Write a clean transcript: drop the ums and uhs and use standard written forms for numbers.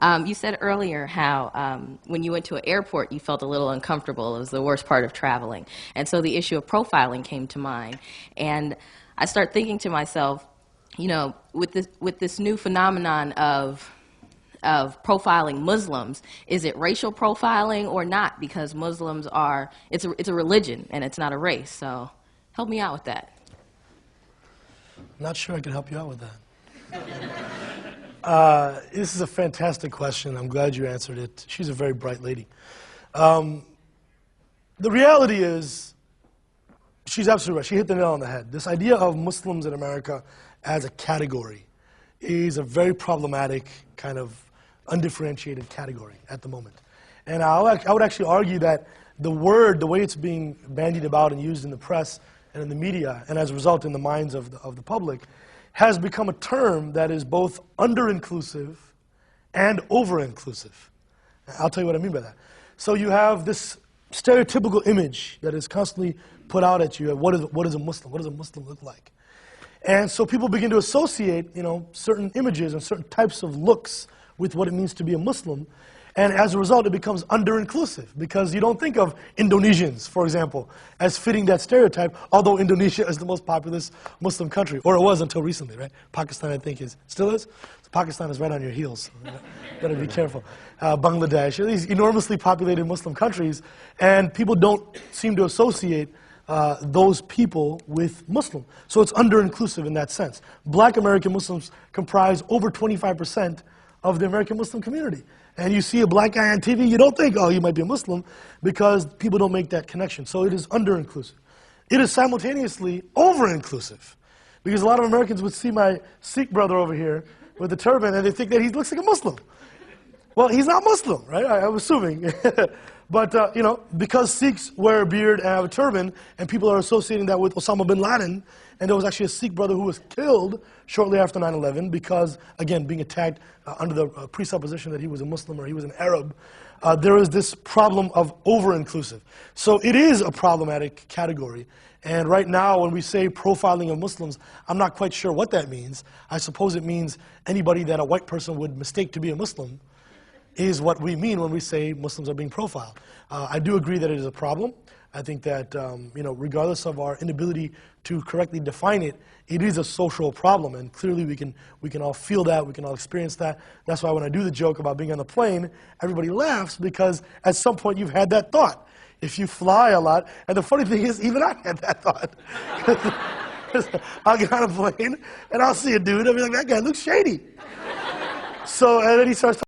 You said earlier how when you went to an airport, you felt a little uncomfortable. It was the worst part of traveling. And so the issue of profiling came to mind. And I start thinking to myself, you know, with this new phenomenon of profiling Muslims, is it racial profiling or not? Because Muslims are, it's a religion and it's not a race. So help me out with that. Not sure I can help you out with that. This is a fantastic question. I'm glad you answered it. She's a very bright lady. The reality is, she's absolutely right. She hit the nail on the head. This idea of Muslims in America as a category is a very problematic, kind of undifferentiated category at the moment. And I would actually argue that the word, the way it's being bandied about and used in the press and in the media, and as a result in the minds of the public, has become a term that is both under-inclusive and over-inclusive. I'll tell you what I mean by that. So you have this stereotypical image that is constantly put out at you. What is a Muslim? What does a Muslim look like? And so people begin to associate, you know, certain images and certain types of looks with what it means to be a Muslim. And as a result, it becomes under-inclusive because you don't think of Indonesians, for example, as fitting that stereotype, although Indonesia is the most populous Muslim country, or it was until recently, right? Pakistan, I think, still is. So Pakistan is right on your heels. So better be careful. Bangladesh, these enormously populated Muslim countries, and people don't seem to associate those people with Muslim. So it's under-inclusive in that sense. Black American Muslims comprise over 25% of the American Muslim community. And you see a black guy on TV, you don't think, oh, he might be a Muslim, because people don't make that connection. So it is under-inclusive. It is simultaneously over-inclusive, because a lot of Americans would see my Sikh brother over here with the turban, and they think that he looks like a Muslim. Well, he's not Muslim, right? I'm assuming. But, you know, because Sikhs wear a beard and have a turban, and people are associating that with Osama bin Laden, and there was actually a Sikh brother who was killed shortly after 9/11 because, again, being attacked under the presupposition that he was a Muslim or he was an Arab, there is this problem of over-inclusive. So it is a problematic category. And right now, when we say profiling of Muslims, I'm not quite sure what that means. I suppose it means anybody that a white person would mistake to be a Muslim is what we mean when we say Muslims are being profiled. I do agree that it is a problem. I think that, you know, regardless of our inability to correctly define it, it is a social problem, and clearly we can all feel that, we can all experience that. That's why when I do the joke about being on the plane, everybody laughs, because at some point you've had that thought. If you fly a lot, and the funny thing is, even I had that thought. I'll get on a plane, and I'll see a dude, I'll be like, that guy looks shady. So, and then he starts